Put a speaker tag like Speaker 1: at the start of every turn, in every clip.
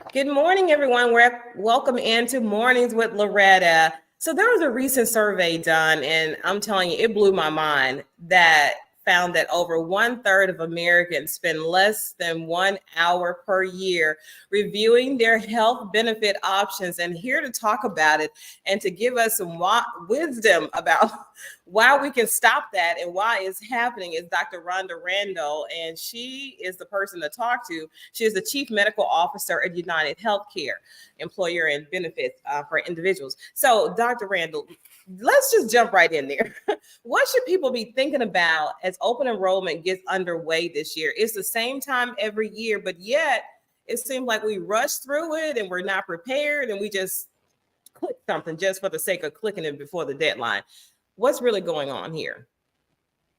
Speaker 1: Good morning, everyone. Welcome into Mornings with Loretta. So there was a recent survey done, and I'm telling you, it blew my mind that found that over 1/3 of Americans spend less than 1 hour per year reviewing their health benefit options. And here to talk about it and to give us some wisdom about why we can stop that and why it's happening is Dr. Rhonda Randall, and she is the person to talk to. She is the Chief Medical Officer at UnitedHealthcare Employer and Benefits for Individuals. So, Dr. Randall, let's just jump right in there. What should people be thinking about as open enrollment gets underway this year? It's the same time every year, but yet it seems like we rush through it and we're not prepared and we just click something just for the sake of clicking it before the deadline. What's really going on here?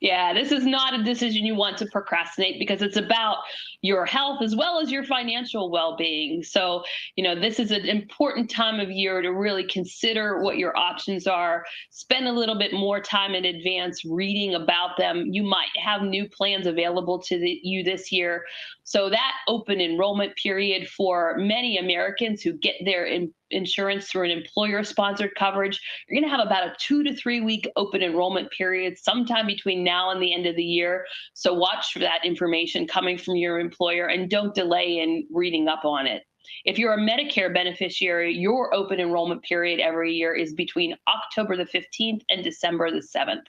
Speaker 2: Yeah, this is not a decision you want to procrastinate because it's about your health as well as your financial well-being. So, this is an important time of year to really consider what your options are. Spend a little bit more time in advance reading about them. You might have new plans available to you this year. So that open enrollment period for many Americans who get their insurance through an employer-sponsored coverage, you're going to have about a 2 to 3 week open enrollment period sometime between now and the end of the year. So watch for that information coming from your employer and don't delay in reading up on it. If you're a Medicare beneficiary, your open enrollment period every year is between October the 15th and December the 7th.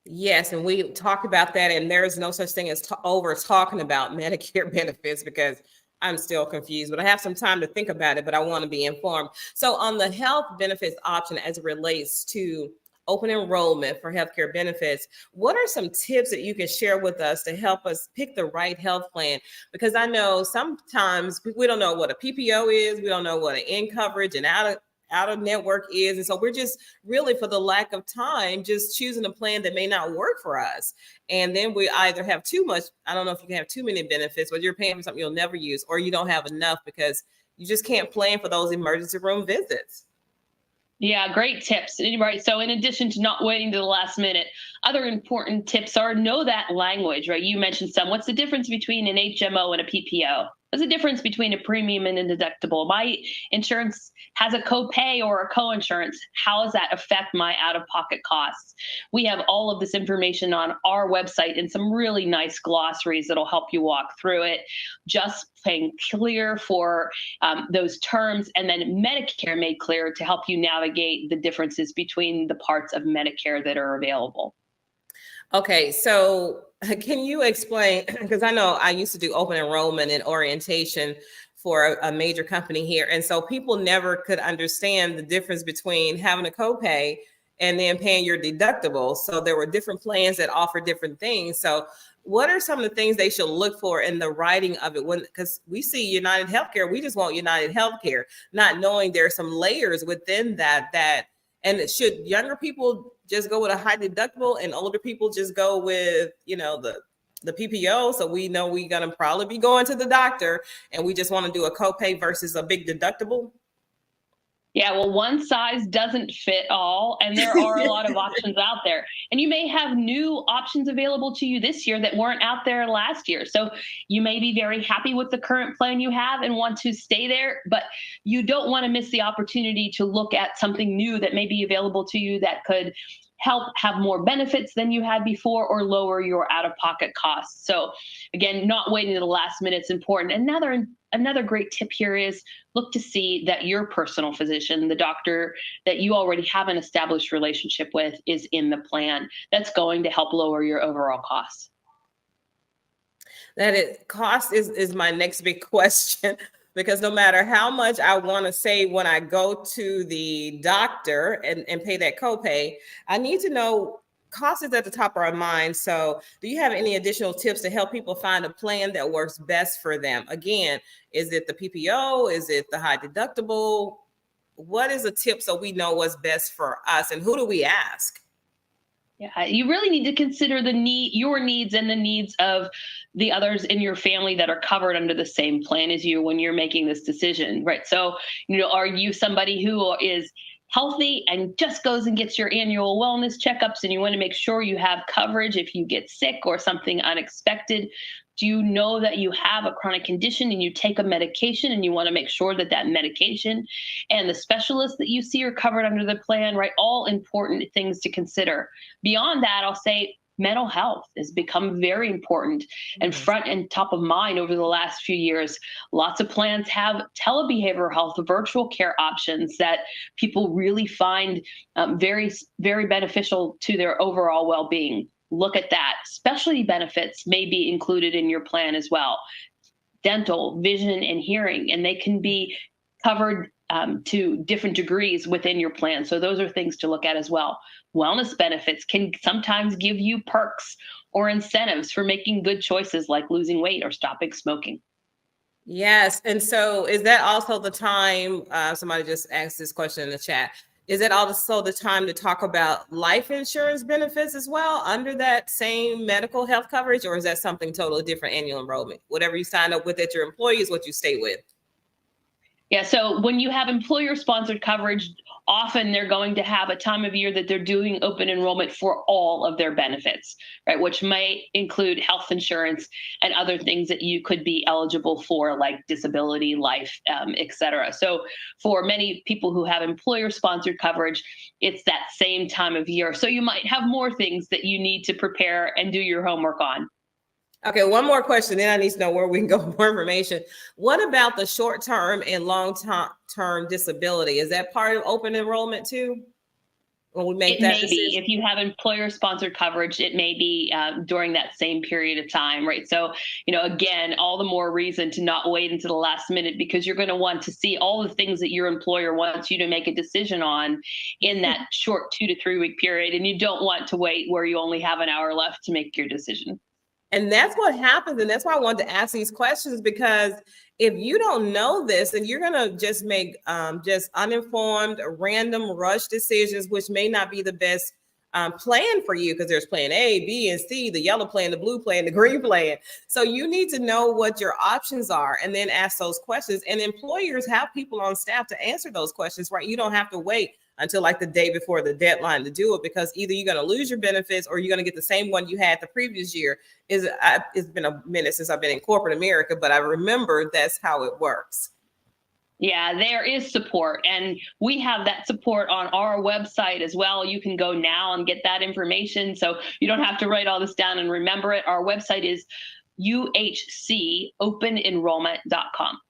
Speaker 1: Yes, and we talked about that, and there's no such thing as over talking about Medicare benefits because I'm still confused, but I have some time to think about it, but I want to be informed. So on the health benefits option as it relates to open enrollment for healthcare benefits, what are some tips that you can share with us to help us pick the right health plan? Because I know sometimes we don't know what a PPO is, we don't know what an in coverage and out of network is. And so we're just really, for the lack of time, just choosing a plan that may not work for us. And then we either have too much, I don't know if you can have too many benefits, but you're paying for something you'll never use, or you don't have enough because you just can't plan for those emergency room visits.
Speaker 2: Yeah, great tips. Right. So in addition to not waiting to the last minute, other important tips are know that language, right? You mentioned some. What's the difference between an HMO and a PPO? What's the difference between a premium and a deductible? My insurance has a copay or a co-insurance. How does that affect my out-of-pocket costs? We have all of this information on our website and some really nice glossaries that'll help you walk through it. Just plain clear for those terms, and then Medicare made clear to help you navigate the differences between the parts of Medicare that are available.
Speaker 1: Okay, so can you explain, because I know I used to do open enrollment and orientation for a major company here. And so people never could understand the difference between having a copay and then paying your deductible. So there were different plans that offer different things. So what are some of the things they should look for in the writing of it? Because we see UnitedHealthcare, we just want UnitedHealthcare, not knowing there are some layers within that. And should younger people just go with a high deductible and older people just go with, the PPO? So we know we're going to probably be going to the doctor and we just want to do a copay versus a big deductible.
Speaker 2: Yeah, well, one size doesn't fit all, and there are a lot of options out there. And you may have new options available to you this year that weren't out there last year. So you may be very happy with the current plan you have and want to stay there, but you don't want to miss the opportunity to look at something new that may be available to you that could help have more benefits than you had before or lower your out-of-pocket costs. So again, not waiting to the last minute is important. Another great tip here is look to see that your personal physician, the doctor that you already have an established relationship with, is in the plan. That's going to help lower your overall costs.
Speaker 1: Cost is my next big question. Because no matter how much I want to save when I go to the doctor and pay that copay, I need to know cost is at the top of our mind. So do you have any additional tips to help people find a plan that works best for them? Again, is it the PPO? Is it the high deductible? What is a tip so we know what's best for us, and who do we ask?
Speaker 2: Yeah, you really need to consider your needs and the needs of the others in your family that are covered under the same plan as you when you're making this decision, right? So, are you somebody who is healthy and just goes and gets your annual wellness checkups, and you want to make sure you have coverage if you get sick or something unexpected? Do you know that you have a chronic condition and you take a medication and you want to make sure that that medication and the specialists that you see are covered under the plan, right? All important things to consider. Beyond that, I'll say mental health has become very important and front and top of mind over the last few years. Lots of plans have telebehavioral health, virtual care options that people really find very, very beneficial to their overall well-being. Look at that. Specialty benefits may be included in your plan as well. Dental, vision, and hearing, and they can be covered to different degrees within your plan. So those are things to look at as well. Wellness benefits can sometimes give you perks or incentives for making good choices like losing weight or stopping smoking.
Speaker 1: Yes. And so is that also the time, somebody just asked this question in the chat, is it also the time to talk about life insurance benefits as well under that same medical health coverage, or is that something totally different, annual enrollment? Whatever you sign up with at your employee is what you stay with.
Speaker 2: Yeah, so when you have employer-sponsored coverage, often they're going to have a time of year that they're doing open enrollment for all of their benefits, right? Which may include health insurance and other things that you could be eligible for, like disability, life, et cetera. So for many people who have employer-sponsored coverage, it's that same time of year. So you might have more things that you need to prepare and do your homework on.
Speaker 1: Okay, one more question, then I need to know where we can go for more information. What about the short-term and long-term disability? Is that part of open enrollment too? When we make that decision?
Speaker 2: It may be. If you have employer-sponsored coverage, it may be during that same period of time, right? So, again, all the more reason to not wait until the last minute, because you're going to want to see all the things that your employer wants you to make a decision on in that short 2 to 3 week period. And you don't want to wait where you only have an hour left to make your decision.
Speaker 1: And that's what happens. And that's why I wanted to ask these questions, because if you don't know this, then you're going to just make just uninformed, random rush decisions, which may not be the best plan for you, because there's plan A, B, and C, the yellow plan, the blue plan, the green plan. So you need to know what your options are and then ask those questions. And employers have people on staff to answer those questions, right? You don't have to wait until like the day before the deadline to do it, because either you're going to lose your benefits or you're going to get the same one you had the previous year. It's been a minute since I've been in corporate America, but I remember that's how it works.
Speaker 2: Yeah, there is support, and we have that support on our website as well. You can go now and get that information, so you don't have to write all this down and remember it. Our website is uhcopenenrollment.com.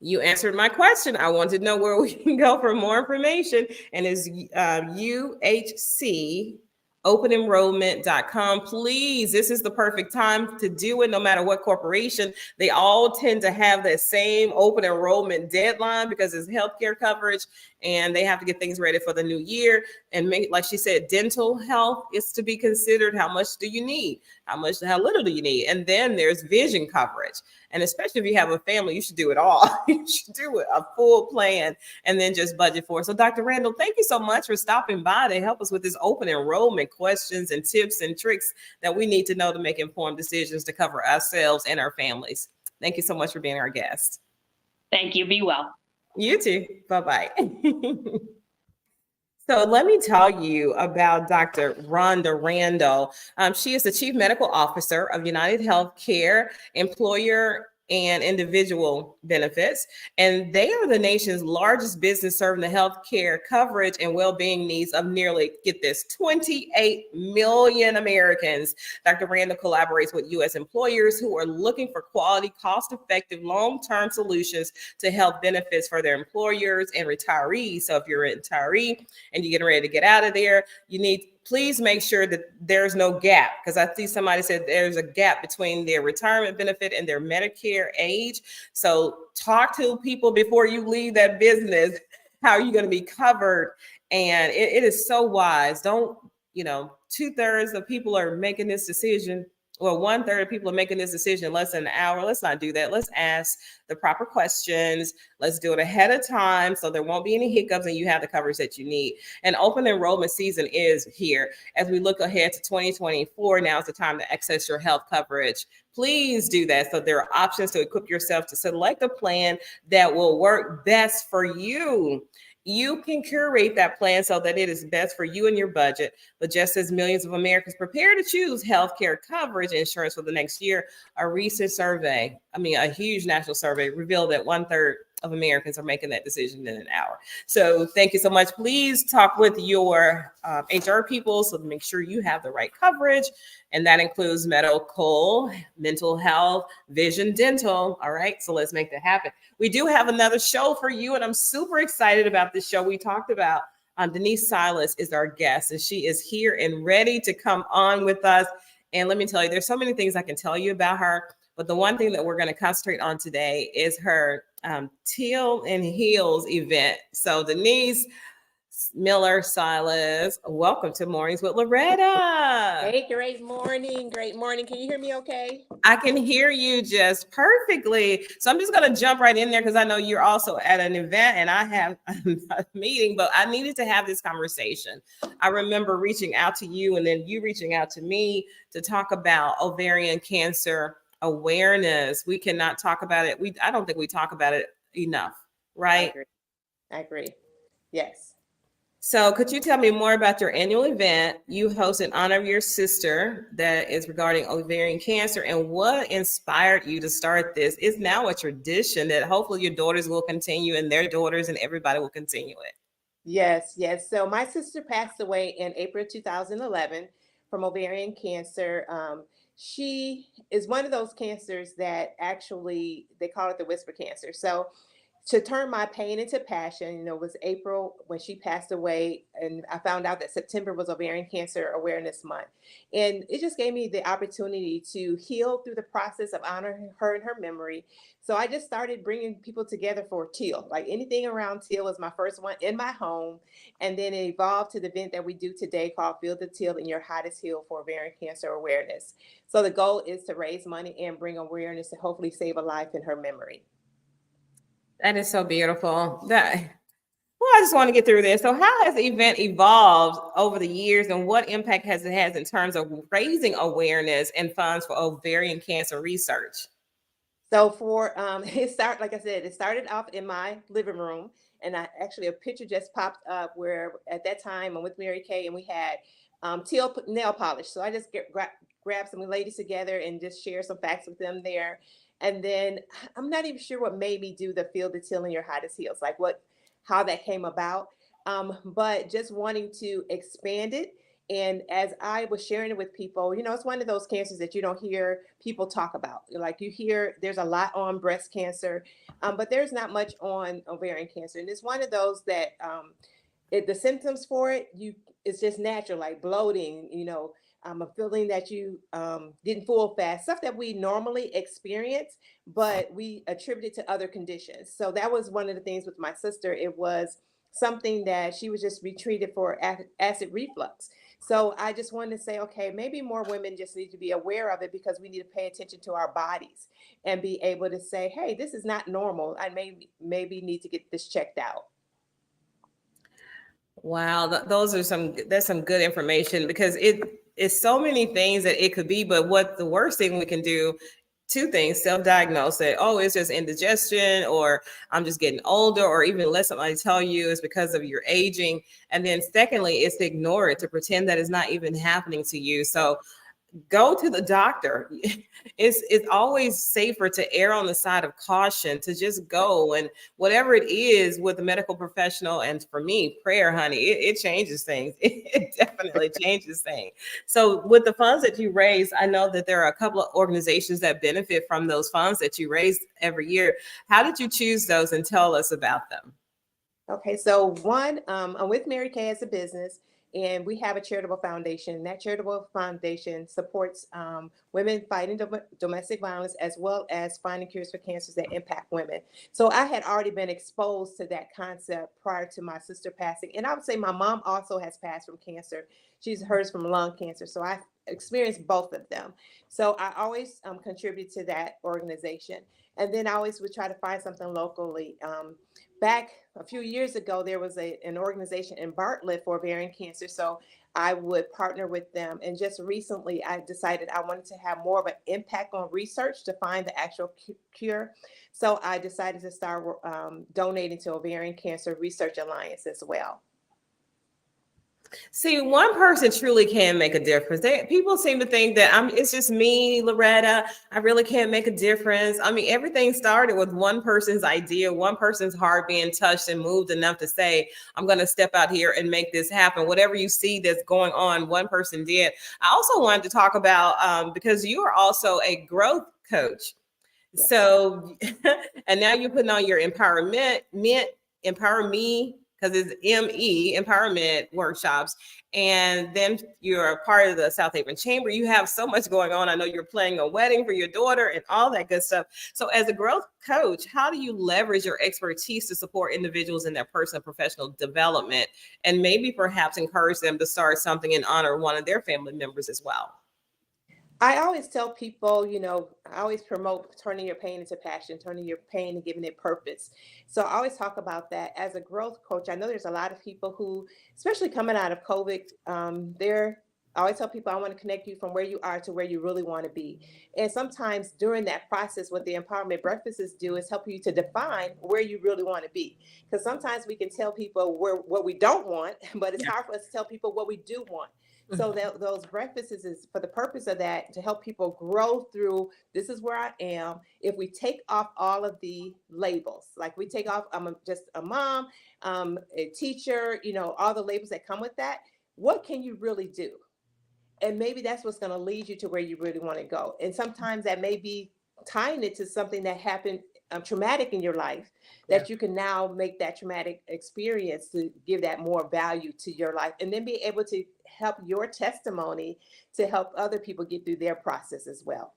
Speaker 1: You answered my question. I wanted to know where we can go for more information, and it's uhcopenenrollment.com. Please, this is the perfect time to do it, no matter what corporation. They all tend to have that same open enrollment deadline because it's healthcare coverage and they have to get things ready for the new year. And like she said, dental health is to be considered. How much do you need? How little do you need? And then there's vision coverage. And especially if you have a family, you should do it all. You should do it, a full plan, and then just budget for it. So Dr. Randall, thank you so much for stopping by to help us with this open enrollment questions and tips and tricks that we need to know to make informed decisions to cover ourselves and our families. Thank you so much for being our guest.
Speaker 2: Thank you. Be well.
Speaker 1: You too. Bye-bye. So let me tell you about Dr. Rhonda Randall. She is the Chief Medical Officer of UnitedHealthcare Employer and Individual benefits. And they are the nation's largest business serving the healthcare coverage and well-being needs of nearly, get this, 28 million Americans. Dr. Randall collaborates with U.S. employers who are looking for quality, cost-effective, long-term solutions to health benefits for their employers and retirees. So if you're a retiree and you're getting ready to get out of there, please make sure that there's no gap, because I see somebody said there's a gap between their retirement benefit and their Medicare age. So talk to people before you leave that business. How are you going to be covered? And it is so wise. Don't, 2/3 of people are making this decision. Well, 1/3 of people are making this decision in less than an hour. Let's not do that. Let's ask the proper questions. Let's do it ahead of time so there won't be any hiccups and you have the coverage that you need. And open enrollment season is here. As we look ahead to 2024, now is the time to access your health coverage. Please do that. So there are options to equip yourself to select a plan that will work best for you. You can curate that plan so that it is best for you and your budget. But just as millions of Americans prepare to choose healthcare coverage insurance for the next year, a recent survey, a huge national survey, revealed that 1/3 of Americans are making that decision in an hour. So thank you so much. Please talk with your HR people so to make sure you have the right coverage. And that includes medical, mental health, vision, dental. All right, so let's make that happen. We do have another show for you, and I'm super excited about this show. We talked about Denise Silas is our guest, and she is here and ready to come on with us. And let me tell you, there's so many things I can tell you about her, but the one thing that we're going to concentrate on today is her Teal and Heels event. So Denise Miller Silas, welcome to Mornings with Loretta.
Speaker 3: Hey, great morning. Great morning. Can you hear me okay?
Speaker 1: I can hear you just perfectly. So I'm just going to jump right in there because I know you're also at an event and I have a meeting, but I needed to have this conversation. I remember reaching out to you and then you reaching out to me to talk about ovarian cancer awareness. We cannot talk about it. I don't think we talk about it enough, right?
Speaker 3: I agree. Yes.
Speaker 1: So could you tell me more about your annual event you host in honor of your sister that is regarding ovarian cancer and what inspired you to start this? It's now a tradition that hopefully your daughters will continue and their daughters and everybody will continue it.
Speaker 3: Yes. So my sister passed away in April 2011 from ovarian cancer. She is one of those cancers that actually, they call it the whisper cancer. So to turn my pain into passion, it was April when she passed away, and I found out that September was Ovarian Cancer Awareness Month. And it just gave me the opportunity to heal through the process of honoring her and her memory. So I just started bringing people together for Teal. Like anything around Teal was my first one in my home. And then it evolved to the event that we do today called Feel the Teal in Your Hottest Heal for Ovarian Cancer Awareness. So the goal is to raise money and bring awareness to hopefully save a life in her memory.
Speaker 1: That is so beautiful. I just want to get through this. So how has the event evolved over the years and what impact has it had in terms of raising awareness and funds for ovarian cancer research?
Speaker 3: So like I said, it started off in my living room, and a picture just popped up where at that time I'm with Mary Kay and we had Teal nail polish. So I just grabbed some ladies together and just share some facts with them there. And then I'm not even sure what made me do the Feel the Teal in Your Hottest Heels, how that came about. But just wanting to expand it. And as I was sharing it with people, it's one of those cancers that you don't hear people talk about. Like you hear there's a lot on breast cancer, but there's not much on ovarian cancer. And it's one of those that the symptoms for it's just natural, like bloating, a feeling that you didn't full fast, stuff that we normally experience, but we attribute it to other conditions. So that was one of the things with my sister. It was something that she was just retreated for acid reflux. So I just wanted to say, okay, maybe more women just need to be aware of it because we need to pay attention to our bodies and be able to say, hey, this is not normal. I maybe need to get this checked out.
Speaker 1: Wow, that's some good information because it is so many things that it could be, but what the worst thing we can do, two things: self-diagnose it. Oh, it's just indigestion, or I'm just getting older, or even let somebody tell you it's because of your aging. And then secondly, is to ignore it, to pretend that it's not even happening to you. So go to the doctor. It's always safer to err on the side of caution, to just go, and whatever it is with a medical professional, and for me, prayer, honey, it changes things. It definitely changes things. So with the funds that you raise, I know that there are a couple of organizations that benefit from those funds that you raise every year. How did you choose those, and tell us about them?
Speaker 3: Okay, so I'm with Mary Kay as a business, and we have a charitable foundation. That charitable foundation supports women fighting domestic violence, as well as finding cures for cancers that impact women. So I had already been exposed to that concept prior to my sister passing. And I would say my mom also has passed from cancer. Hers from lung cancer. So I experienced both of them. So I always contribute to that organization. And then I always would try to find something locally. Back a few years ago, there was an organization in Bartlett for ovarian cancer. So I would partner with them. And just recently, I decided I wanted to have more of an impact on research to find the actual cure. So I decided to start donating to Ovarian Cancer Research Alliance as well.
Speaker 1: See, one person truly can make a difference. People seem to think that it's just me, Loretta. I really can't make a difference. I mean, everything started with one person's idea, one person's heart being touched and moved enough to say, I'm going to step out here and make this happen. Whatever you see that's going on, one person did. I also wanted to talk about, because you are also a growth coach.
Speaker 3: Yes.
Speaker 1: So, and now you're putting on your Empower Me, because it's ME, empowerment workshops. And then you're a part of the South Haven Chamber. You have so much going on. I know you're planning a wedding for your daughter and all that good stuff. So as a growth coach, how do you leverage your expertise to support individuals in their personal and professional development, and maybe perhaps encourage them to start something in honor of one of their family members as well?
Speaker 3: I always tell people, I always promote turning your pain into passion, turning your pain and giving it purpose. So I always talk about that as a growth coach. I know there's a lot of people who, especially coming out of COVID, I always tell people I want to connect you from where you are to where you really want to be. And sometimes during that process, what the empowerment breakfasts do is help you to define where you really want to be. Because sometimes we can tell people what we don't want, but it's hard for us to tell people what we do want. So those breakfasts is for the purpose of that, to help people grow through, this is where I am. If we take off all of the labels, like we take off, I'm just a mom, a teacher, all the labels that come with that, what can you really do? And maybe that's what's going to lead you to where you really want to go. And sometimes that may be tying it to something that happened traumatic in your life, that you can now make that traumatic experience to give that more value to your life, and then be able to help your testimony to help other people get through their process as well.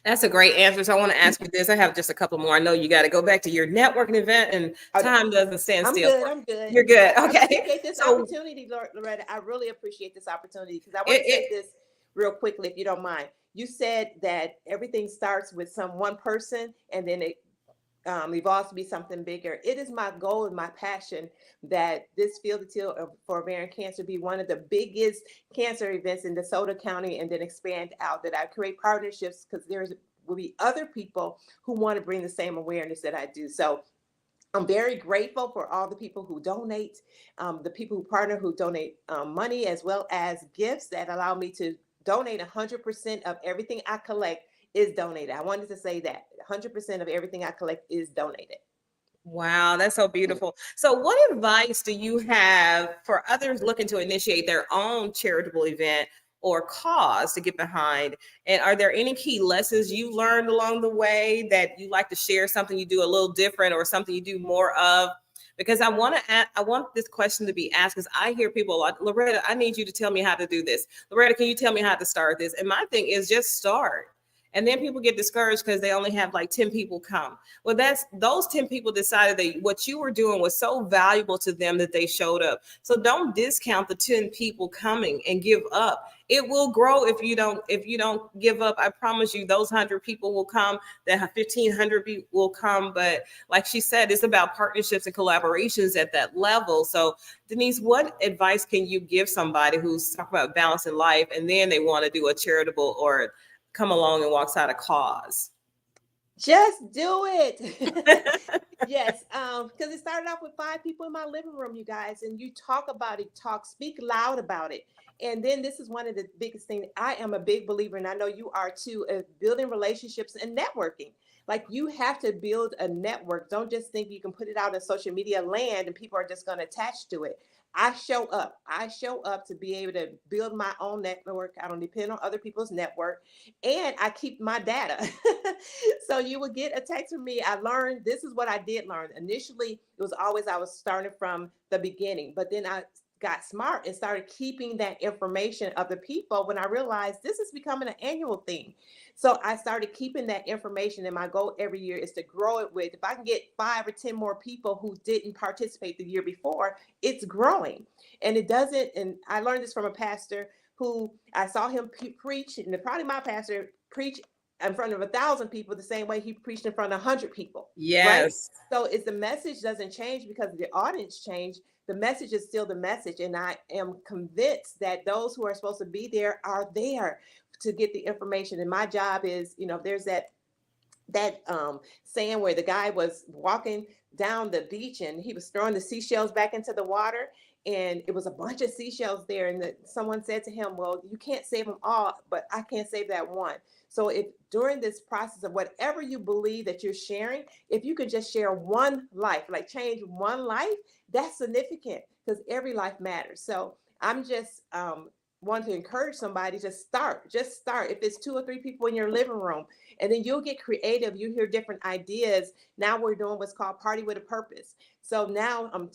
Speaker 1: That's a great answer. So I want to ask you this. I have just a couple more. I know you got to go back to your networking event, and time doesn't stand still.
Speaker 3: I'm good.
Speaker 1: You're good. Okay.
Speaker 3: I appreciate this opportunity, Loretta. I really appreciate this opportunity, because I want to say this real quickly, if you don't mind. You said that everything starts with one person, and then it evolves to be something bigger. It is my goal and my passion that this Field of Teal for Ovarian Cancer be one of the biggest cancer events in DeSoto County, and then expand out, that I create partnerships, because will be other people who want to bring the same awareness that I do. So I'm very grateful for all the people who donate, the people who partner, who donate money as well as gifts that allow me to donate. 100% of everything I collect is donated. I wanted to say that 100% of everything I collect is donated.
Speaker 1: Wow, that's so beautiful. So what advice do you have for others looking to initiate their own charitable event or cause to get behind? And are there any key lessons you learned along the way that you like to share, something you do a little different or something you do more of? Because I want this question to be asked, because I hear people like, Loretta, I need you to tell me how to do this. Loretta, can you tell me how to start this? And my thing is just start. And then people get discouraged because they only have like 10 people come. Well, those 10 people decided that what you were doing was so valuable to them that they showed up. So don't discount the 10 people coming and give up. It will grow if you don't give up. I promise you, those 100 people will come. That 1,500 people will come. But like she said, it's about partnerships and collaborations at that level. So Denise, what advice can you give somebody who's talking about balance in life, and then they want to do a charitable or come along and walks out a cause?
Speaker 3: Just do it. Yes, because it started off with 5 people in my living room, you guys, and you talk about it, speak loud about it. And then this is one of the biggest things. I am a big believer, and I know you are too, of building relationships and networking. Like, you have to build a network. Don't just think you can put it out in social media land and people are just going to attach to it. I show up to be able to build my own network. I don't depend on other people's network, and I keep my data. So you will get a text from me. I learned, this is what I did learn. Initially, it was always, I was starting from the beginning, but then I got smart and started keeping that information of the people when I realized this is becoming an annual thing. So I started keeping that information, and my goal every year is to grow it with, if I can get 5 or 10 more people who didn't participate the year before, it's growing. And it doesn't, and I learned this from a pastor who I saw him preach, and probably my pastor preach in front of 1,000 people the same way he preached in front of 100 people.
Speaker 1: Yes.
Speaker 3: Right? So it's the message doesn't change because the audience changed. the message is still the message. And I am convinced that those who are supposed to be there are there to get the information. And my job is, there's that saying where the guy was walking down the beach and he was throwing the seashells back into the water, and it was a bunch of seashells there, and someone said to him, well, you can't save them all, but I can't save that one. So if during this process of whatever you believe that you're sharing, if you could just share one life, like change one life, that's significant, because every life matters. So I'm just want to encourage somebody to start. If it's 2 or 3 people in your living room, and then you'll get creative. You hear different ideas. Now we're doing what's called Party with a Purpose. So now I'm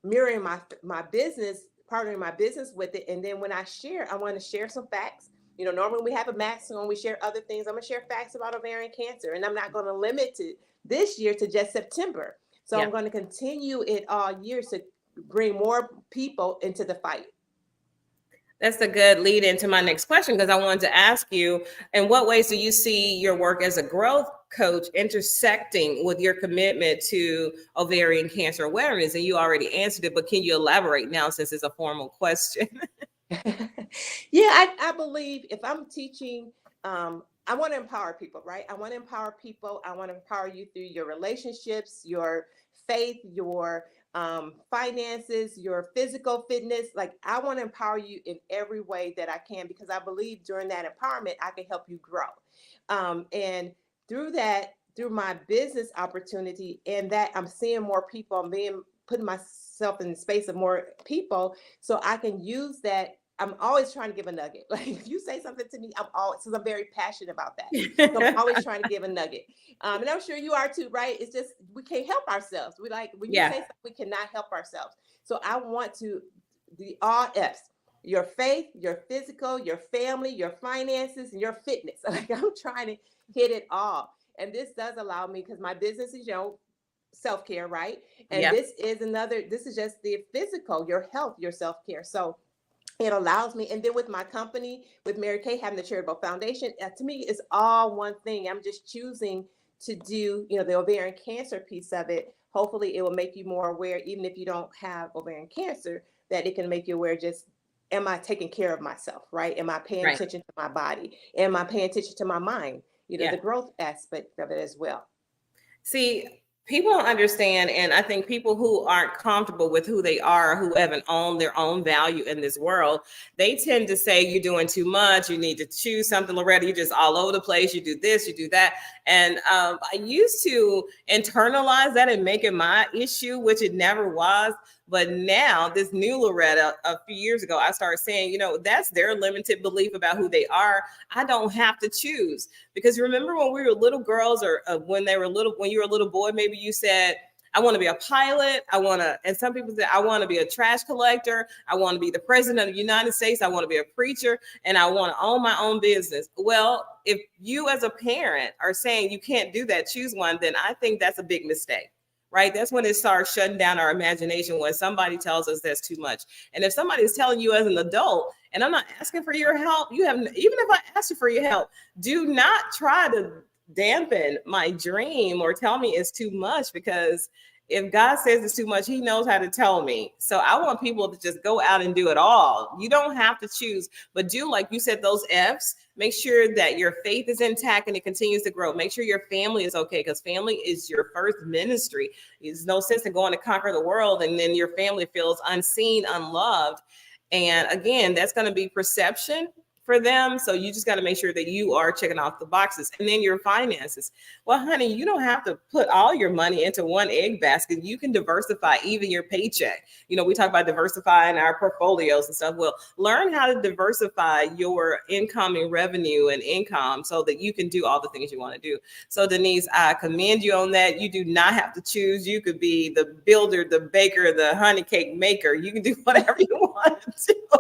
Speaker 3: mirroring my business, partnering my business with it. And then when I share, I want to share some facts. Normally we have a maximum, we share other things. I'm going to share facts about ovarian cancer, and I'm not going to limit it this year to just September. So I'm going to continue it all year to bring more people into the fight.
Speaker 1: That's a good lead into my next question, because I wanted to ask you, in what ways do you see your work as a growth coach intersecting with your commitment to ovarian cancer awareness? And you already answered it, but can you elaborate now, since it's a formal question?
Speaker 3: Yeah, I believe if I'm teaching, I want to empower people, right? I want to empower people. I want to empower you through your relationships, your faith, your finances, your physical fitness. Like, I want to empower you in every way that I can, because I believe during that empowerment, I can help you grow. And through that, through my business opportunity, and that I'm seeing more people, putting myself in the space of more people, so I can use that. I'm always trying to give a nugget. Like, if you say something to me, because I'm very passionate about that. So I'm always trying to give a nugget. And I'm sure you are too, right? It's just, we can't help ourselves. We when you say something, we cannot help ourselves. So I want to, the all F's, your faith, your physical, your family, your finances, and your fitness. Like, I'm trying to hit it all. And this does allow me, because my business is, self-care, right? And this is just the physical, your health, your self-care. So it allows me, and then with my company, with Mary Kay, having the Charitable Foundation, to me, it's all one thing. I'm just choosing to do, the ovarian cancer piece of it. Hopefully it will make you more aware, even if you don't have ovarian cancer, that it can make you aware, just, am I taking care of myself, right? Am I paying attention to my body? Am I paying attention to my mind? The growth aspect of it as well.
Speaker 1: See, people don't understand, and I think people who aren't comfortable with who they are, who haven't owned their own value in this world, they tend to say you're doing too much, you need to choose something. Loretta, you're just all over the place, you do this, you do that. And I used to internalize that and make it my issue, which it never was. But now, this new Loretta, a few years ago, I started saying, that's their limited belief about who they are. I don't have to choose. Because remember when we were little girls, or when you were a little boy, maybe you said, I want to be a pilot. And some people said, I want to be a trash collector. I want to be the president of the United States. I want to be a preacher, and I want to own my own business. Well, if you as a parent are saying you can't do that, choose one, then I think that's a big mistake. Right? That's when it starts shutting down our imagination, when somebody tells us that's too much. And if somebody is telling you as an adult, and I'm not asking for your help, even if I ask you for your help, do not try to dampen my dream or tell me it's too much, because if God says it's too much, he knows how to tell me. So I want people to just go out and do it all. You don't have to choose, but do, like you said, those F's. Make sure that your faith is intact and it continues to grow. Make sure your family is okay, because family is your first ministry. There's no sense in going to conquer the world and then your family feels unseen, unloved. And again, that's going to be perception for them. So you just got to make sure that you are checking off the boxes. And then your finances. Well, honey, you don't have to put all your money into one egg basket. You can diversify even your paycheck. We talk about diversifying our portfolios and stuff. Well, learn how to diversify your incoming revenue and income so that you can do all the things you want to do. So Denise, I commend you on that. You do not have to choose. You could be the builder, the baker, the honey cake maker. You can do whatever you want to do.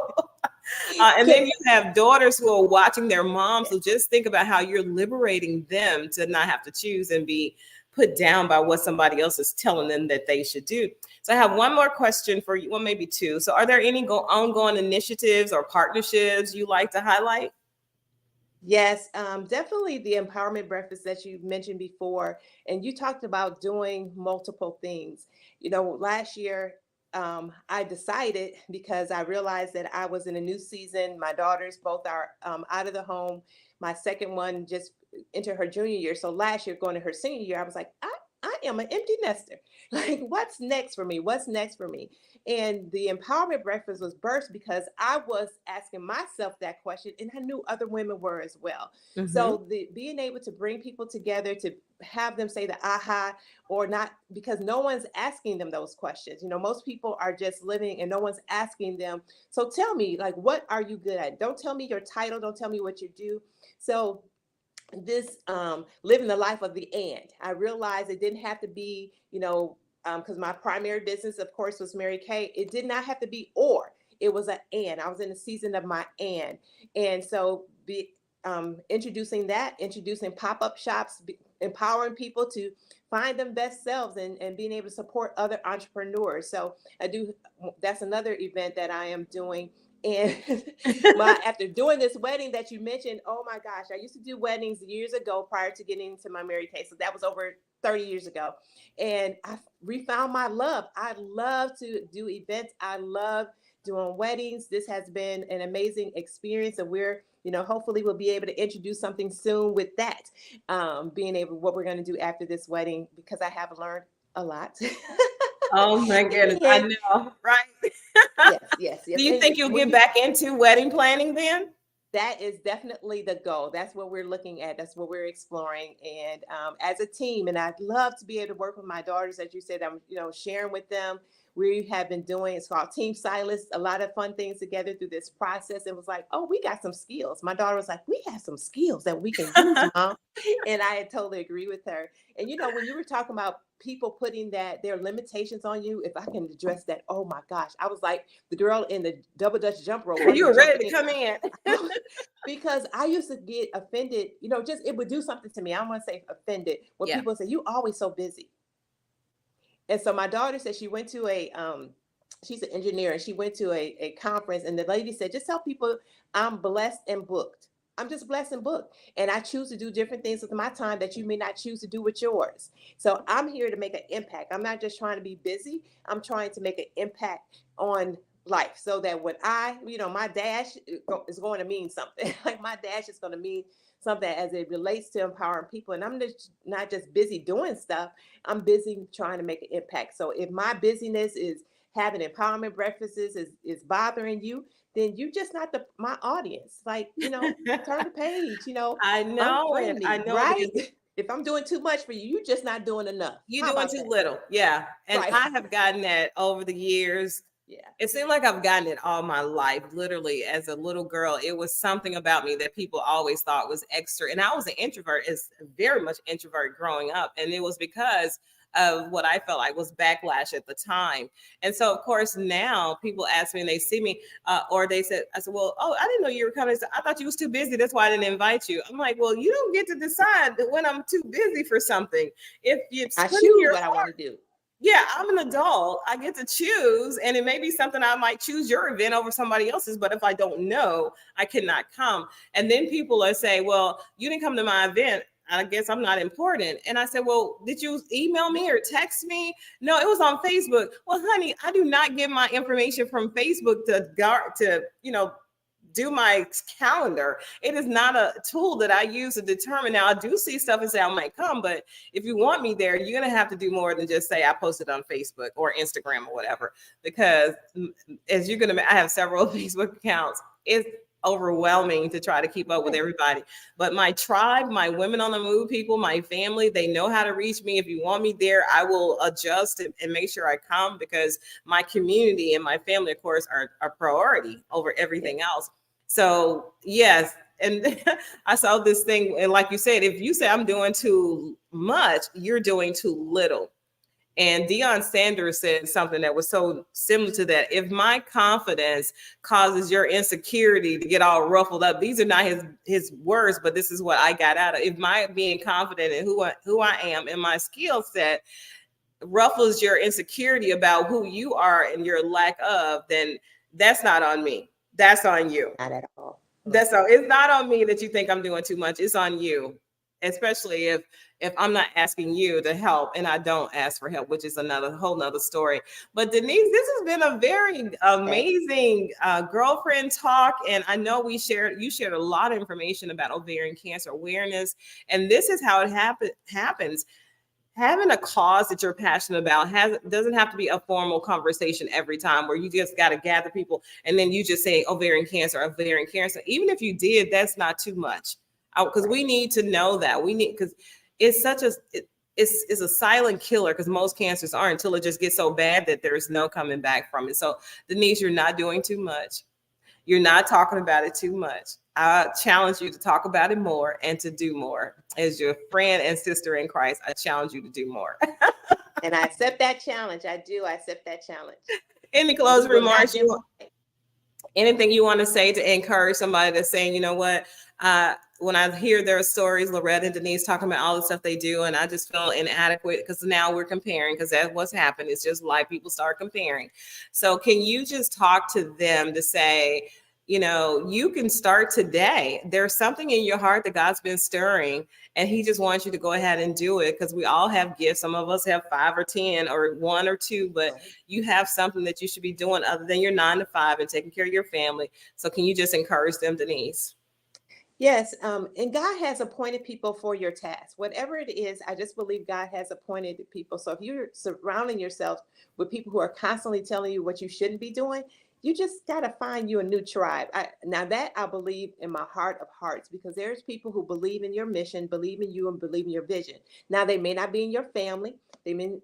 Speaker 1: And then you have daughters who are watching their moms. So just think about how you're liberating them to not have to choose and be put down by what somebody else is telling them that they should do. So I have one more question for you, well, maybe two. So are there any ongoing initiatives or partnerships you like to highlight?
Speaker 3: Yes, definitely the empowerment breakfast that you mentioned before. And you talked about doing multiple things. Last year, I decided, because I realized that I was in a new season. My daughters both are out of the home. My second one just entered her junior year. So last year, going to her senior year, I was like, I am an empty nester. Like, what's next for me? What's next for me? And the empowerment breakfast was birthed because I was asking myself that question, and I knew other women were as well.
Speaker 1: Mhm.
Speaker 3: So being able to bring people together to have them say the aha or not, because no one's asking them those questions. You know, most people are just living and no one's asking them. So tell me, like, what are you good at? Don't tell me your title. Don't tell me what you do. So this living the life of the and, I realized it didn't have to be, you know, because my primary business, of course, was Mary Kay. It did not have to be or. It was an and. I was in the season of my and so introducing pop-up shops, empowering people to find them best selves, and being able to support other entrepreneurs. So that's another event that I am doing. And after doing this wedding that you mentioned, oh my gosh, I used to do weddings years ago prior to getting into my Mary Kay. So that was over 30 years ago. And I refound my love. I love to do events. I love doing weddings. This has been an amazing experience. And we're, you know, hopefully we'll be able to introduce something soon with that. What we're going to do after this wedding, because I have learned a lot.
Speaker 1: Oh my goodness, I know, right?
Speaker 3: Yes.
Speaker 1: Do you think you'll get back into wedding planning then?
Speaker 3: That is definitely the goal. That's what we're looking at. That's what we're exploring. And as a team, and I'd love to be able to work with my daughters, as you said, I'm, you know, sharing with them. We have been doing, it's called Team Silas, a lot of fun things together through this process. It was like, oh, we got some skills. My daughter was like, we have some skills that we can use, Mom. And I totally agree with her. And, you know, when you were talking about people putting their limitations on you, if I can address that, oh my gosh, I was like the girl in the double Dutch jump rope.
Speaker 1: You were ready to come in.
Speaker 3: Because I used to get offended, you know, just it would do something to me. I don't want to say offended when people say, you always so busy. And so my daughter said she went to she's an engineer, and she went to a conference, and the lady said, just tell people I'm blessed and booked. I'm just blessed and booked. And I choose to do different things with my time that you may not choose to do with yours. So I'm here to make an impact. I'm not just trying to be busy. I'm trying to make an impact on life, so that when my dash is going to mean something. Like, my dash is going to mean something as it relates to empowering people. And I'm just not just busy doing stuff. I'm busy trying to make an impact. So if my busyness is having empowerment breakfasts is bothering you, then you just not my audience. Like, you know, turn the page, you know.
Speaker 1: I know it. I know
Speaker 3: right?
Speaker 1: it.
Speaker 3: If I'm doing too much for you, you're just not doing enough.
Speaker 1: You're doing too little. Yeah. And
Speaker 3: right.
Speaker 1: I have gotten that over the years.
Speaker 3: Yeah.
Speaker 1: It seemed like I've gotten it all my life. Literally, as a little girl, it was something about me that people always thought was extra. And I was an introvert, very much introvert growing up. And it was because of what I felt like was backlash at the time. And so, of course, now people ask me and they see me, or I said, well, oh, I didn't know you were coming. I thought you was too busy. That's why I didn't invite you. I'm like, well, you don't get to decide when I'm too busy for something. If
Speaker 3: I choose what I want to do.
Speaker 1: Yeah, I'm an adult. I get to choose, and it may be something I might choose your event over somebody else's, but if I don't know, I cannot come. And then people are saying, well, you didn't come to my event. I guess I'm not important. And I said, well, did you email me or text me? No, it was on Facebook. Well, honey, I do not get my information from Facebook to do my calendar. It is not a tool that I use to determine. Now, I do see stuff and say I might come, but if you want me there, you're going to have to do more than just say I posted on Facebook or Instagram or whatever, because as you're going to, I have several Facebook accounts. It's overwhelming to try to keep up with everybody. But my tribe, my women on the move people, my family, they know how to reach me. If you want me there, I will adjust and make sure I come, because my community and my family, of course, are a priority over everything else. So yes. And I saw this thing, and like you said, if you say I'm doing too much, you're doing too little. And Deion Sanders said something that was so similar to that. If my confidence causes your insecurity to get all ruffled up, these are not his words, but this is what I got out of it. If my being confident in who I am and my skill set ruffles your insecurity about who you are and your lack of, then that's not on me. That's on you.
Speaker 3: Not at all.
Speaker 1: That's all. It's not on me that you think I'm doing too much. It's on you. especially if I'm not asking you to help and I don't ask for help, which is another whole nother story. But Denise, this has been a very amazing girlfriend talk. And I know you shared a lot of information about ovarian cancer awareness. And this is how it happens. Having a cause that you're passionate about doesn't have to be a formal conversation every time where you just got to gather people and then you just say ovarian cancer. Even if you did, that's not too much, because we need to know that because it's such it's a silent killer, because most cancers aren't until it just gets so bad that there's no coming back from it. So Denise, you're not doing too much. You're not talking about it too much. I challenge you to talk about it more and to do more. As your friend and sister in Christ, I challenge you to do more.
Speaker 3: And I accept that challenge. I accept that challenge.
Speaker 1: Any closing remarks? Anything you want to say to encourage somebody that's saying, you know what, when I hear their stories, Loretta and Denise talking about all the stuff they do, and I just feel inadequate because now we're comparing, because that's what's happened. It's just like people start comparing. So can you just talk to them to say, you know, you can start today. There's something in your heart that God's been stirring, and he just wants you to go ahead and do it, because we all have gifts. Some of us have 5 or 10 or 1 or 2, but you have something that you should be doing other than your 9 to 5 and taking care of your family. So can you just encourage them, Denise?
Speaker 3: Yes, and God has appointed people for your task. Whatever it is, I just believe God has appointed people. So if you're surrounding yourself with people who are constantly telling you what you shouldn't be doing, you just got to find you a new tribe. Now that I believe in my heart of hearts, because there's people who believe in your mission, believe in you, and believe in your vision. Now they may not be in your family.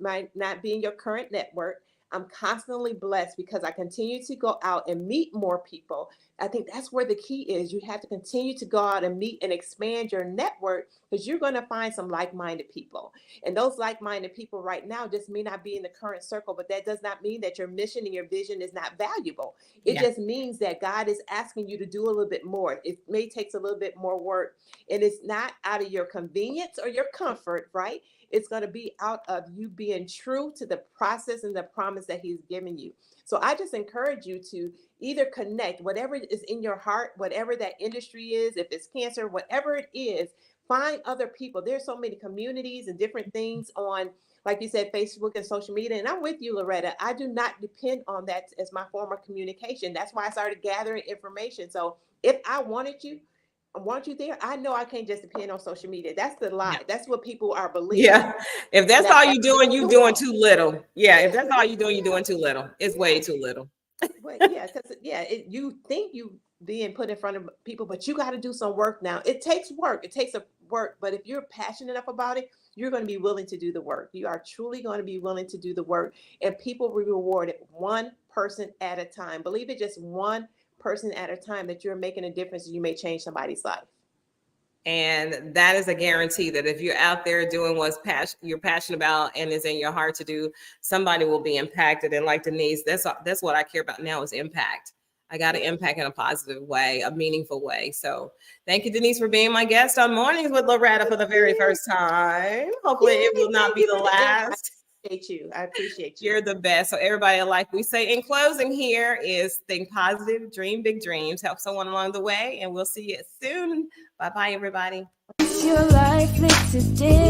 Speaker 3: Might not be in your current network. I'm constantly blessed because I continue to go out and meet more people. I think that's where the key is. You have to continue to go out and meet and expand your network, because you're going to find some like-minded people. And those like-minded people right now just may not be in the current circle, but that does not mean that your mission and your vision is not valuable. It just means that God is asking you to do a little bit more. It may take a little bit more work, and it's not out of your convenience or your comfort, right? It's going to be out of you being true to the process and the promise that he's given you. So I just encourage you to either connect whatever is in your heart, whatever that industry is, if it's cancer, whatever it is, find other people. There's so many communities and different things on, like you said, Facebook and social media. And I'm with you, Loretta. I do not depend on that as my form of communication. That's why I started gathering information. So if I want you there, I know I can't just depend on social media. That's the lie. That's what people are believing.
Speaker 1: Yeah. If that's all you're doing, you're doing too little. Yeah. If that's all you're doing, you're doing too little. It's way too little.
Speaker 3: But you think you being put in front of people, but you got to do some work now. It takes work. It takes a work. But if you're passionate enough about it, you're going to be willing to do the work. You are truly going to be willing to do the work, and people will be rewarded one person at a time. Believe it, just one person at a time, that you're making a difference, and you may change somebody's life.
Speaker 1: And that is a guarantee that if you're out there doing what you're passionate about and is in your heart to do, somebody will be impacted. And like Denise, that's what I care about now, is impact. I got to impact in a positive way, a meaningful way. So thank you, Denise, for being my guest on Mornings with Loretta for the very first time. Hopefully it will not be the last.
Speaker 3: I appreciate you.
Speaker 1: You're the best. So everybody, like we say in closing here, is think positive, dream big dreams, help someone along the way, and we'll see you soon. Bye-bye, everybody.
Speaker 4: Your life makes a difference.